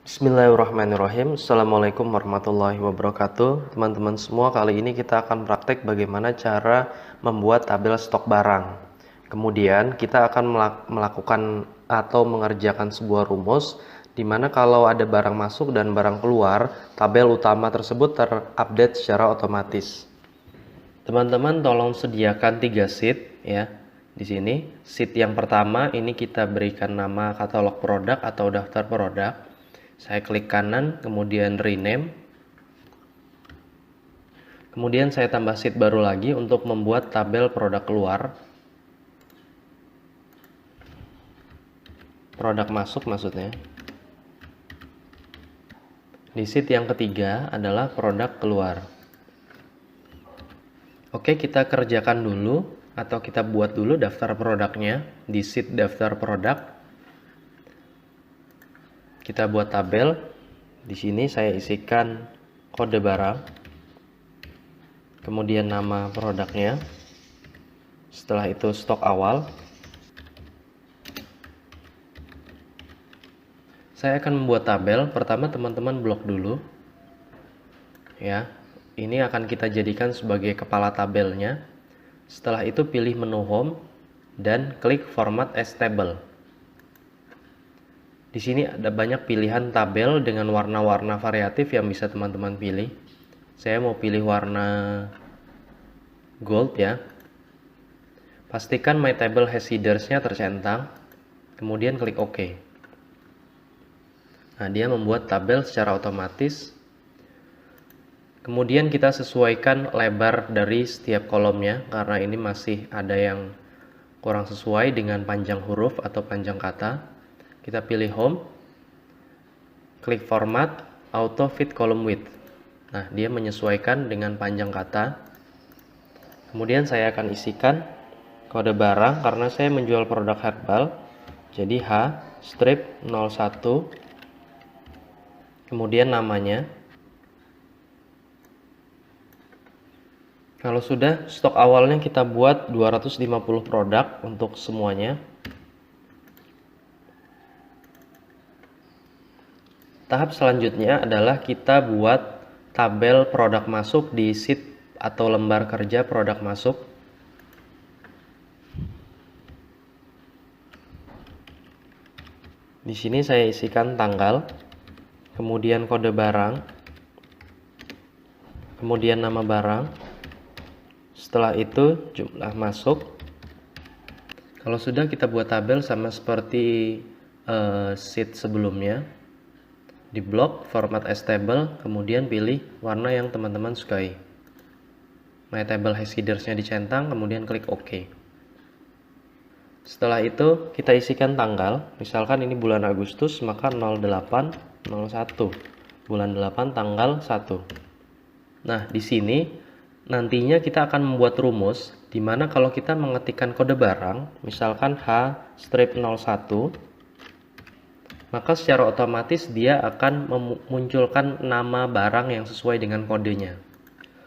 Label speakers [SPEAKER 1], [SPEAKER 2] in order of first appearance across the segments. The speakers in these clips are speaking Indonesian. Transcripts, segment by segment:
[SPEAKER 1] Bismillahirrahmanirrahim. Assalamualaikum warahmatullahi wabarakatuh. Teman-teman semua, kali ini kita akan praktek bagaimana cara membuat tabel stok barang. Kemudian kita akan melakukan atau mengerjakan sebuah rumus di mana kalau ada barang masuk dan barang keluar, tabel utama tersebut terupdate secara otomatis. Teman-teman tolong sediakan 3 sheet ya. Di sini sheet yang pertama ini kita berikan nama katalog produk atau daftar produk. Saya klik kanan, kemudian rename. Kemudian saya tambah sheet baru lagi untuk membuat tabel produk keluar. Produk masuk maksudnya. Di sheet yang ketiga adalah produk keluar. Oke, kita kerjakan dulu atau kita buat dulu daftar produknya di sheet daftar produk. Kita buat tabel. Di sini saya isikan kode barang, kemudian nama produknya, setelah itu stok awal. Saya akan membuat tabel. Pertama teman-teman blok dulu ya. Ini akan kita jadikan sebagai kepala tabelnya. Setelah itu pilih menu home dan klik format as table. Di sini ada banyak pilihan tabel dengan warna-warna variatif yang bisa teman-teman pilih. Saya mau pilih warna gold ya. Pastikan my table has headers-nya tercentang. Kemudian klik OK. Nah, dia membuat tabel secara otomatis. Kemudian kita sesuaikan lebar dari setiap kolomnya karena ini masih ada yang kurang sesuai dengan panjang huruf atau panjang kata. Kita pilih home, klik format, auto fit column width. Nah, dia menyesuaikan dengan panjang kata. Kemudian saya akan isikan kode barang karena saya menjual produk herbal. Jadi H strip 01. Kemudian namanya. Kalau sudah, stok awalnya kita buat 250 produk untuk semuanya. Tahap selanjutnya adalah kita buat tabel produk masuk di sheet atau lembar kerja produk masuk. Di sini saya isikan tanggal, kemudian kode barang, kemudian nama barang. Setelah itu jumlah masuk. Kalau sudah, kita buat tabel sama seperti sheet sebelumnya. Di blok format as table, kemudian pilih warna yang teman-teman sukai. My table has headers-nya dicentang, kemudian klik OK. Setelah itu kita isikan tanggal. Misalkan ini bulan Agustus, maka 0801. Bulan 8 tanggal 1. Nah, di sini nantinya kita akan membuat rumus di mana kalau kita mengetikkan kode barang, misalkan H strip 01, maka secara otomatis dia akan memunculkan nama barang yang sesuai dengan kodenya.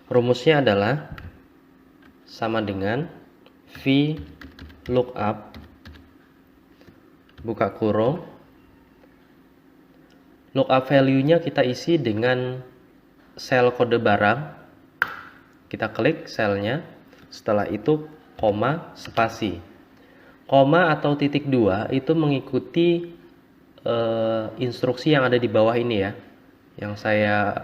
[SPEAKER 1] Rumusnya adalah sama dengan V lookup buka kurung, lookup value-nya kita isi dengan sel kode barang. Kita klik selnya, setelah itu koma spasi. Koma atau titik 2 itu mengikuti instruksi yang ada di bawah ini ya, yang saya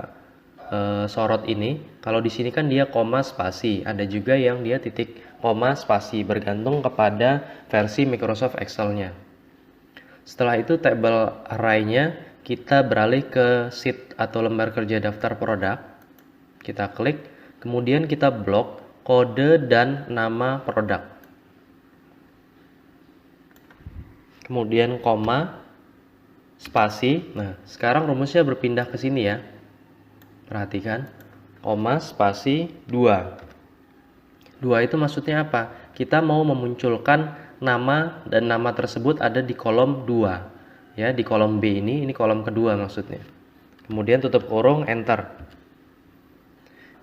[SPEAKER 1] sorot ini. Kalau di sini kan dia koma spasi, ada juga yang dia titik koma spasi, bergantung kepada versi Microsoft Excel-nya. Setelah itu table array-nya kita beralih ke sheet atau lembar kerja daftar produk. Kita klik, kemudian kita blok kode dan nama produk. Kemudian koma spasi. Nah, sekarang rumusnya berpindah ke sini ya. Perhatikan, koma spasi 2. 2 itu maksudnya apa? Kita mau memunculkan nama dan nama tersebut ada di kolom 2. Ya, di kolom B ini kolom kedua maksudnya. Kemudian tutup kurung, enter.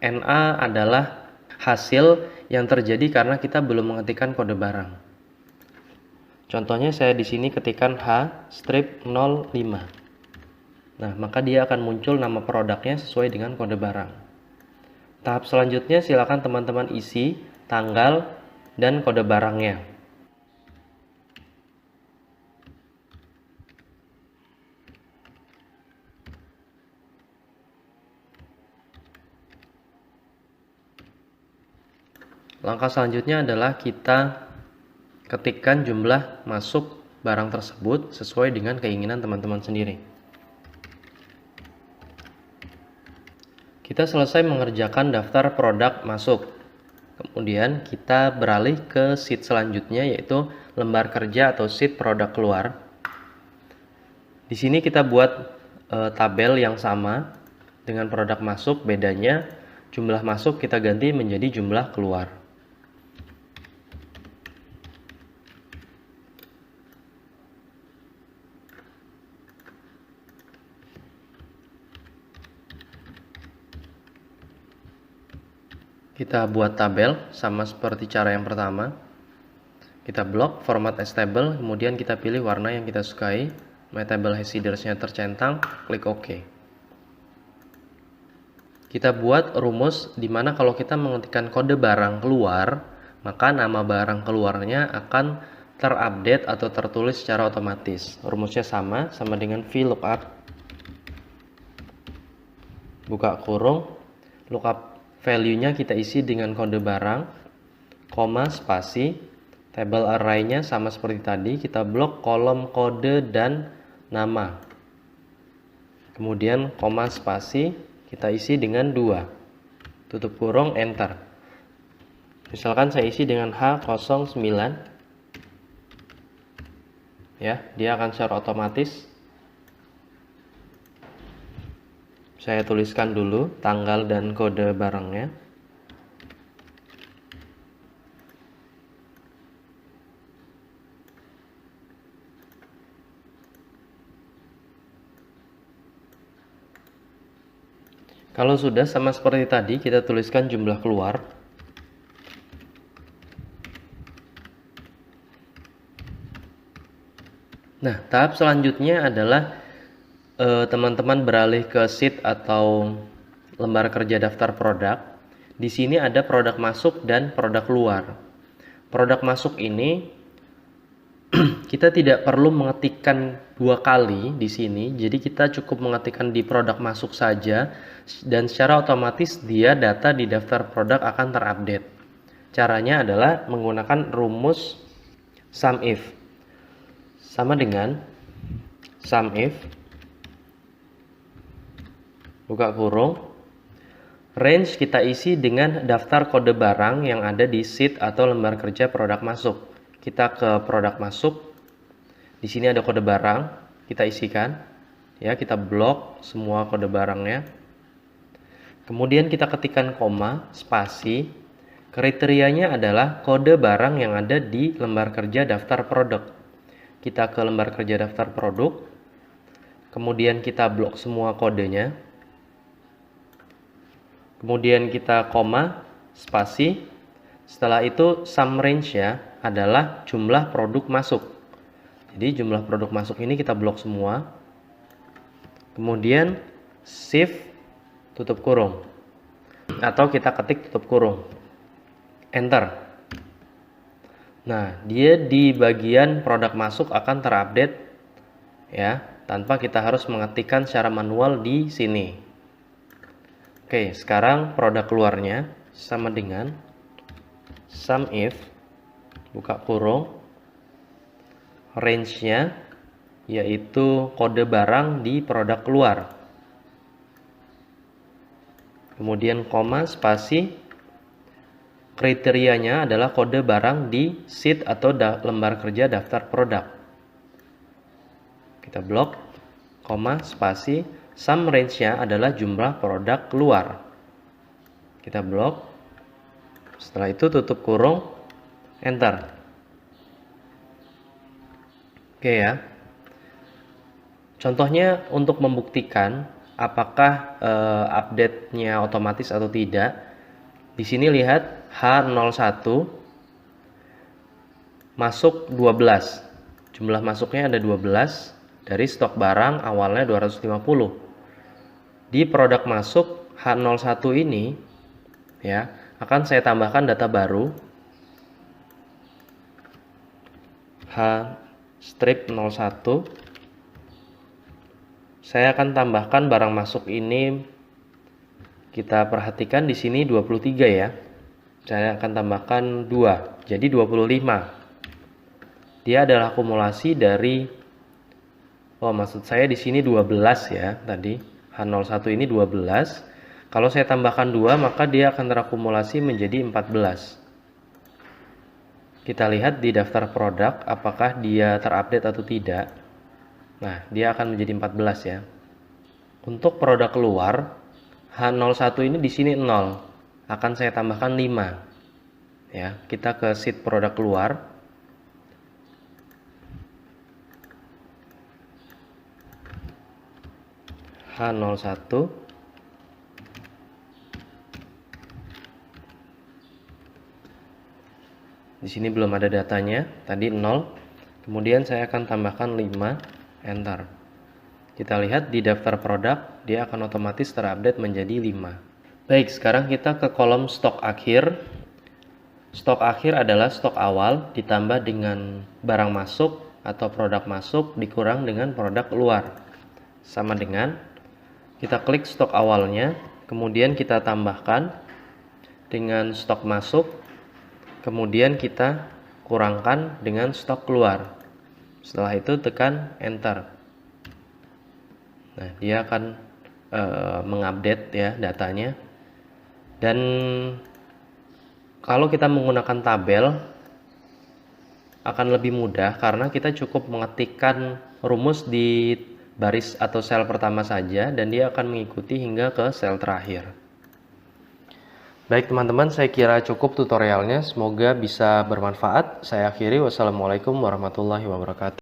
[SPEAKER 1] NA adalah hasil yang terjadi karena kita belum mengetikkan kode barang. Contohnya saya di sini ketikkan H strip 05. Nah, maka dia akan muncul nama produknya sesuai dengan kode barang. Tahap selanjutnya silakan teman-teman isi tanggal dan kode barangnya. Langkah selanjutnya adalah kita ketikkan jumlah masuk barang tersebut sesuai dengan keinginan teman-teman sendiri. Kita selesai mengerjakan daftar produk masuk. Kemudian kita beralih ke sheet selanjutnya, yaitu lembar kerja atau sheet produk keluar. Di sini kita buat tabel yang sama dengan produk masuk, bedanya jumlah masuk kita ganti menjadi jumlah keluar. Kita buat tabel sama seperti cara yang pertama. Kita blok format as table, kemudian kita pilih warna yang kita sukai. My table has headers-nya tercentang, klik OK. Kita buat rumus di mana kalau kita mengetikkan kode barang keluar, maka nama barang keluarnya akan terupdate atau tertulis secara otomatis. Rumusnya sama dengan VLOOKUP. Buka kurung, lookup value-nya kita isi dengan kode barang, koma, spasi, table array-nya sama seperti tadi, kita blok kolom kode dan nama. Kemudian koma, spasi, kita isi dengan 2. Tutup kurung, enter. Misalkan saya isi dengan H09. Ya, dia akan secara otomatis. Saya tuliskan dulu tanggal dan kode barangnya. Kalau sudah sama seperti tadi, kita tuliskan jumlah keluar. Nah, tahap selanjutnya adalah teman-teman beralih ke sheet atau lembar kerja daftar produk. Di sini ada produk masuk dan produk keluar. Produk masuk ini kita tidak perlu mengetikkan 2 kali di sini, jadi kita cukup mengetikkan di produk masuk saja dan secara otomatis dia data di daftar produk akan terupdate. Caranya adalah menggunakan rumus SUMIF. Sama dengan SUMIF, buka kurung, range kita isi dengan daftar kode barang yang ada di sheet atau lembar kerja produk masuk. Kita ke produk masuk, di sini ada kode barang, kita isikan, ya, kita blok semua kode barangnya. Kemudian kita ketikkan koma, spasi, kriterianya adalah kode barang yang ada di lembar kerja daftar produk. Kita ke lembar kerja daftar produk, kemudian kita blok semua kodenya. Kemudian kita koma, spasi. Setelah itu sum range-nya adalah jumlah produk masuk. Jadi jumlah produk masuk ini kita blok semua. Kemudian shift tutup kurung. Atau kita ketik tutup kurung. Enter. Nah, dia di bagian produk masuk akan terupdate ya, tanpa kita harus mengetikkan secara manual di sini. Oke, sekarang produk keluarnya sama dengan SUMIF, buka kurung, range-nya yaitu kode barang di produk keluar. Kemudian koma, spasi, kriterianya adalah kode barang di sheet atau lembar kerja daftar produk. Kita blok, koma, spasi, sum range-nya adalah jumlah produk keluar. Kita blok. Setelah itu tutup kurung, enter. Oke ya. Contohnya untuk membuktikan apakah update-nya otomatis atau tidak. Di sini lihat H01 masuk 12. Jumlah masuknya ada 12. dari stok barang awalnya 250. Di produk masuk H01 ini ya, akan saya tambahkan data baru H-01. Saya akan tambahkan barang masuk ini, kita perhatikan di sini 23 ya. Saya akan tambahkan 2, jadi 25. Dia adalah akumulasi dari, maksud saya di sini 12 ya tadi. H01 ini 12. Kalau saya tambahkan 2, maka dia akan terakumulasi menjadi 14. Kita lihat di daftar produk apakah dia terupdate atau tidak. Nah, dia akan menjadi 14 ya. Untuk produk keluar, H01 ini di sini 0. Akan saya tambahkan 5. Ya, kita ke sheet produk keluar. H01. Di sini belum ada datanya, tadi 0. Kemudian saya akan tambahkan 5, enter. Kita lihat di daftar produk, dia akan otomatis terupdate menjadi 5. Baik, sekarang kita ke kolom stok akhir. Stok akhir adalah stok awal ditambah dengan barang masuk atau produk masuk dikurang dengan produk keluar. Sama dengan, kita klik stok awalnya, kemudian kita tambahkan dengan stok masuk, kemudian kita kurangkan dengan stok keluar. Setelah itu tekan enter. Nah, dia akan mengupdate ya datanya. Dan kalau kita menggunakan tabel akan lebih mudah karena kita cukup mengetikkan rumus di baris atau sel pertama saja dan dia akan mengikuti hingga ke sel terakhir. Baik teman-teman, saya kira cukup tutorialnya, semoga bisa bermanfaat. Saya akhiri, wassalamualaikum warahmatullahi wabarakatuh.